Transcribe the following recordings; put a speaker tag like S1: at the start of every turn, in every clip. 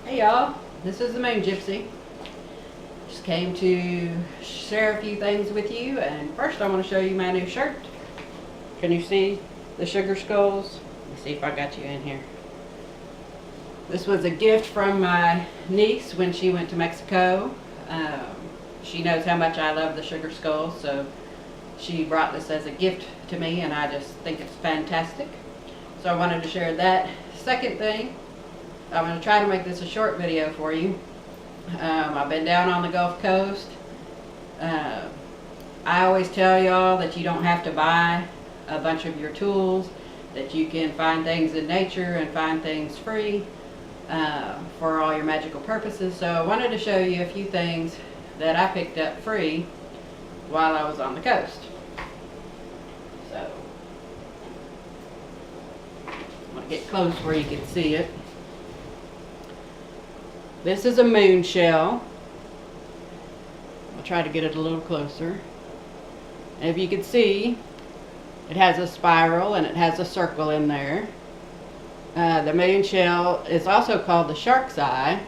S1: Hey y'all, this is the Moon Gypsy. Just came to share a few things with you, and first I want to show you my new shirt. Can you see the sugar skulls? Let me see if I got you in here. This was a gift from my niece when she went to Mexico. She knows how much I love the sugar skulls, so she brought this as a gift to me, and I just think it's fantastic. So I wanted to share that. Second thing, I'm going to try to make this a short video for you. I've been down on the Gulf Coast. I always tell y'all that you don't have to buy a bunch of your tools, that you can find things in nature and find things free for all your magical purposes. So I wanted to show you a few things that I picked up free while I was on the coast. So I'm going to get close where you can see it. This is a moon shell. I'll try to get it a little closer. And if you can see, it has a spiral and it has a circle in there. The moon shell is also called the shark's eye.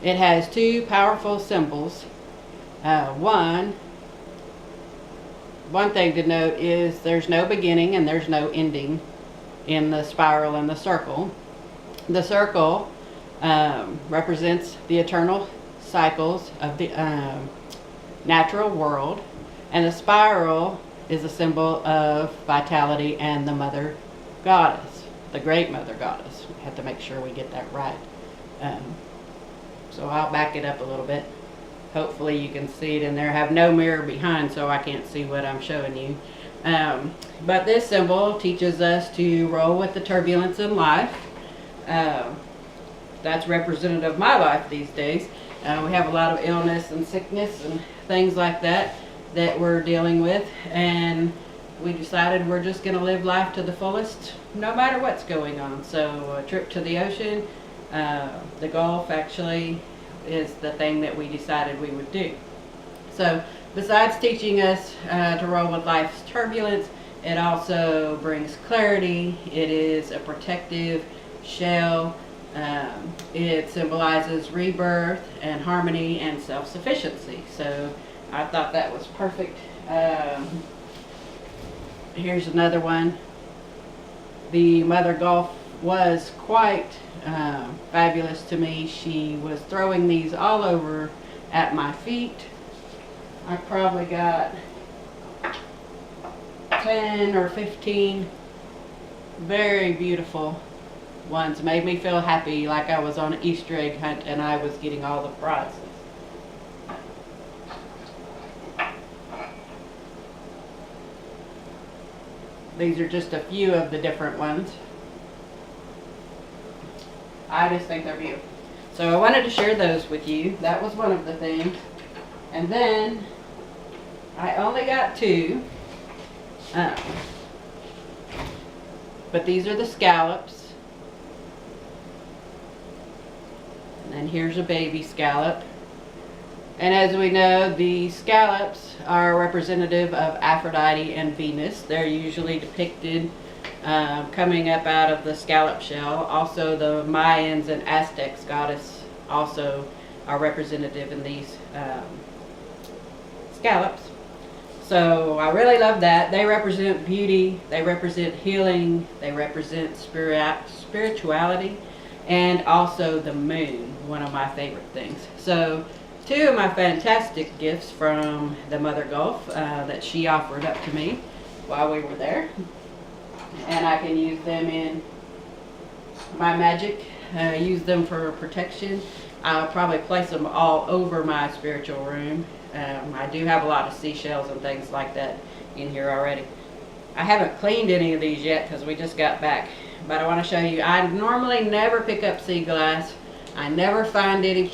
S1: It has two powerful symbols. One thing to note is there's no beginning and there's no ending in the spiral and the circle. The circle represents the eternal cycles of the natural world, and the spiral is a symbol of vitality and the mother goddess, the great mother goddess. We have to make sure we get that right. So I'll back it up a little bit. Hopefully you can see it in there. I have no mirror behind, so I can't see what I'm showing you. But this symbol teaches us to roll with the turbulence in life. That's representative of my life these days. We have a lot of illness and sickness and things like that we're dealing with, and we decided we're just going to live life to the fullest no matter what's going on. So a trip to the ocean, the Gulf actually is the thing that we decided we would do. So besides teaching us to roll with life's turbulence, it also brings clarity. It is a protective shell. It symbolizes rebirth and harmony and self-sufficiency. So I thought that was perfect. Here's another one. The Mother Gulf was quite fabulous to me. She was throwing these all over at my feet. I probably got 10 or 15 very beautiful ones. Made me feel happy, like I was on an Easter egg hunt and I was getting all the prizes. These are just a few of the different ones. I just think they're beautiful. So I wanted to share those with you. That was one of the things. And then I only got two. But these are the scallops. And here's a baby scallop. And as we know, the scallops are representative of Aphrodite and Venus. They're usually depicted coming up out of the scallop shell. Also, the Mayans and Aztecs goddess also are representative in these scallops. So I really love that. They represent beauty, they represent healing, they represent spirituality, and also the moon, one of my favorite things. So two of my fantastic gifts from the Mother Gulf that she offered up to me while we were there. And I can use them in my magic, use them for protection. I'll probably place them all over my spiritual room. I do have a lot of seashells and things like that in here already. I haven't cleaned any of these yet because we just got back. But I want to show you, I normally never pick up sea glass. I never find any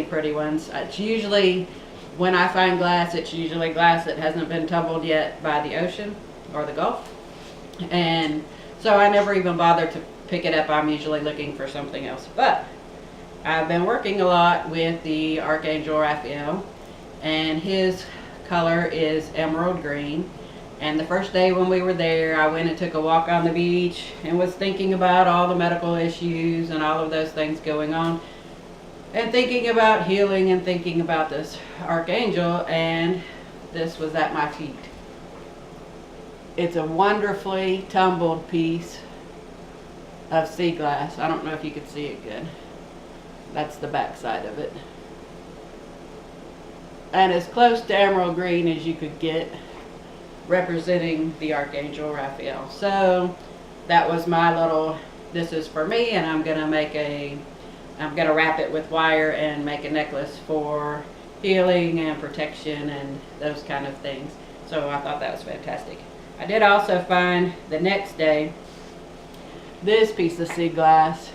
S1: pretty ones. It's usually, when I find glass, it's usually glass that hasn't been tumbled yet by the ocean or the Gulf. And so I never even bother to pick it up. I'm usually looking for something else. But I've been working a lot with the Archangel Raphael, and his color is emerald green. And the first day when we were there, I went and took a walk on the beach and was thinking about all the medical issues and all of those things going on, and thinking about healing and thinking about this archangel, and this was at my feet. It's a wonderfully tumbled piece of sea glass. I don't know if you can see it good. That's the back side of it. And as close to emerald green as you could get, representing the Archangel Raphael. So that was my little, this is for me, and I'm gonna wrap it with wire and make a necklace for healing and protection and those kind of things. So I thought that was fantastic. I did also find the next day this piece of sea glass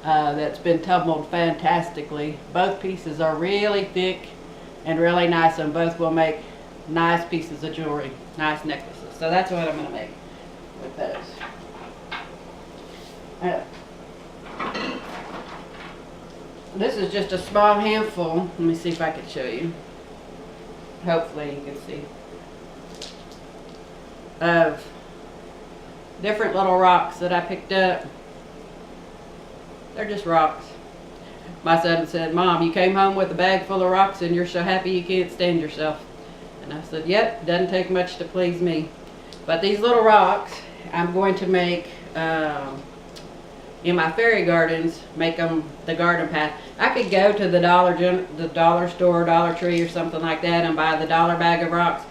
S1: that's been tumbled fantastically. Both pieces are really thick and really nice, and both will make nice pieces of jewelry, nice necklaces. So that's what I'm going to make with those. This is just a small handful. Let me see if I can show you. Hopefully you can see. Of different little rocks that I picked up. They're just rocks. My son said, "Mom, you came home with a bag full of rocks and you're so happy you can't stand yourself." And I said, "Yep, doesn't take much to please me." But these little rocks, I'm going to make, in my fairy gardens, make them the garden path. I could go to the dollar store, Dollar Tree or something like that and buy the dollar bag of rocks.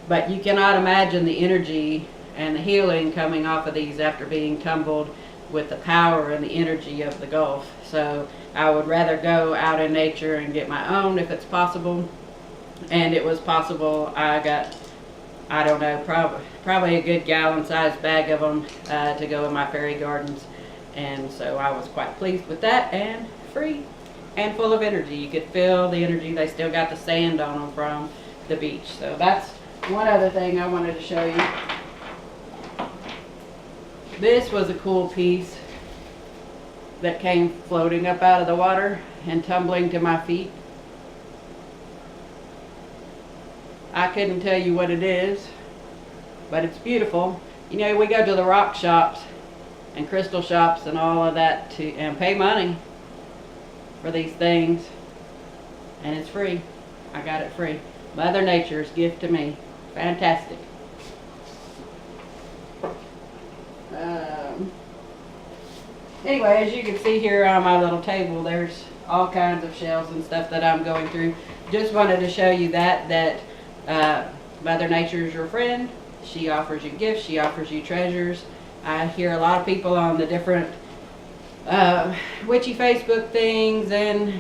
S1: But you cannot imagine the energy and the healing coming off of these after being tumbled with the power and the energy of the Gulf. So I would rather go out in nature and get my own if it's possible. And it was possible. I got, I don't know, probably a good gallon-sized bag of them to go in my fairy gardens. And so I was quite pleased with that, and free and full of energy. You could feel the energy. They still got the sand on them from the beach. So that's one other thing I wanted to show you. This was a cool piece that came floating up out of the water and tumbling to my feet. I couldn't tell you what it is, but it's beautiful. You know, we go to the rock shops and crystal shops and all of that and pay money for these things, and it's free. I got it free. Mother Nature's gift to me. Fantastic. Anyway, as you can see here on my little table, there's all kinds of shells and stuff that I'm going through. Just wanted to show you that Mother Nature is your friend. She offers you gifts. She offers you treasures. I hear a lot of people on the different witchy Facebook things and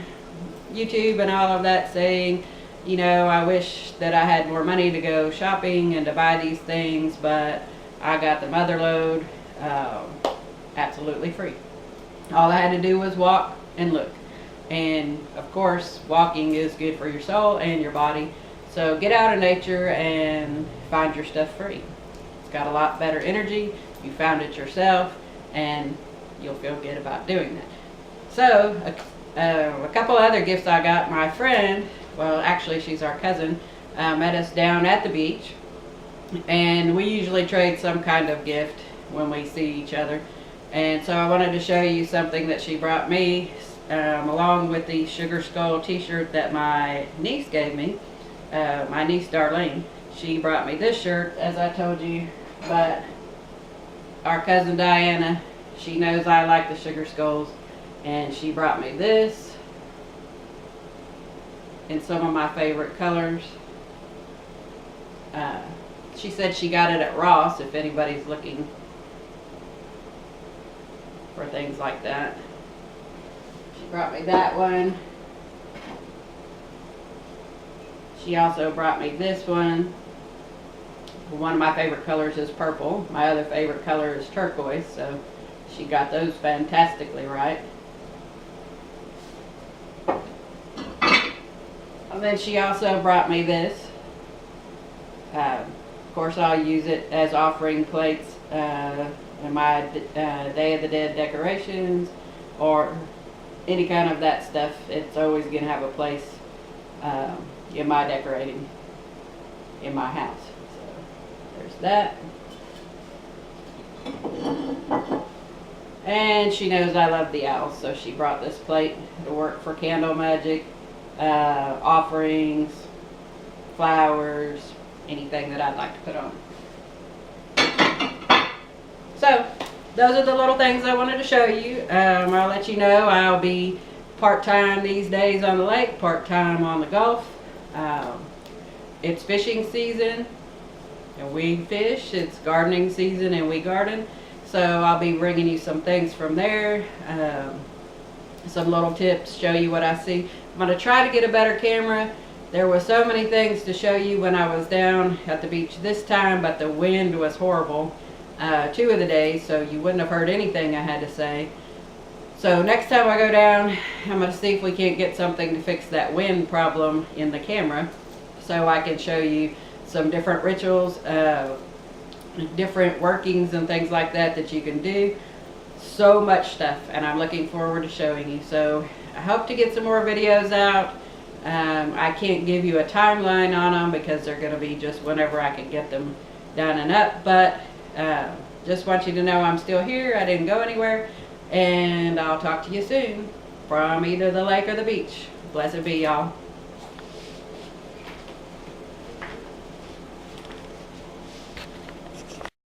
S1: YouTube and all of that saying, you know, I wish that I had more money to go shopping and to buy these things, but I got the mother load absolutely free. All I had to do was walk and look. And of course, walking is good for your soul and your body. So get out in nature and find your stuff free. It's got a lot better energy. You found it yourself, and you'll feel good about doing that. So a couple other gifts I got. My friend, well actually she's our cousin, met us down at the beach, and we usually trade some kind of gift when we see each other. And so I wanted to show you something that she brought me, along with the Sugar Skull t-shirt that my niece gave me. My niece Darlene, she brought me this shirt, as I told you, but our cousin Diana, she knows I like the Sugar Skulls, and she brought me this in some of my favorite colors. She said she got it at Ross, if anybody's looking for things like that. She brought me that one. She also brought me this one. One of my favorite colors is purple. My other favorite color is turquoise, so she got those fantastically right. And then she also brought me this. Of course, I'll use it as offering plates in my Day of the Dead decorations or any kind of that stuff. It's always going to have a place in my decorating in my house. So There's that. And she knows I love the owls, so she brought this plate to work for candle magic, offerings, flowers, anything that I'd like to put on. So, those are the little things I wanted to show you. I'll let you know I'll be part-time these days on the lake, part-time on the Gulf. It's fishing season and we fish. It's gardening season and we garden. So I'll be bringing you some things from there, some little tips, show you what I see. I'm going to try to get a better camera. There were so many things to show you when I was down at the beach this time, but the wind was horrible 2 of the days, so you wouldn't have heard anything I had to say. So next time I go down, I'm going to see if we can't get something to fix that wind problem in the camera, so I can show you some different rituals, different workings and things like that that you can do. So much stuff, and I'm looking forward to showing you. So I hope to get some more videos out. I can't give you a timeline on them because they're going to be just whenever I can get them done and up, but just want you to know I'm still here. I didn't go anywhere, and I'll talk to you soon from either the lake or the beach. Blessed be, y'all.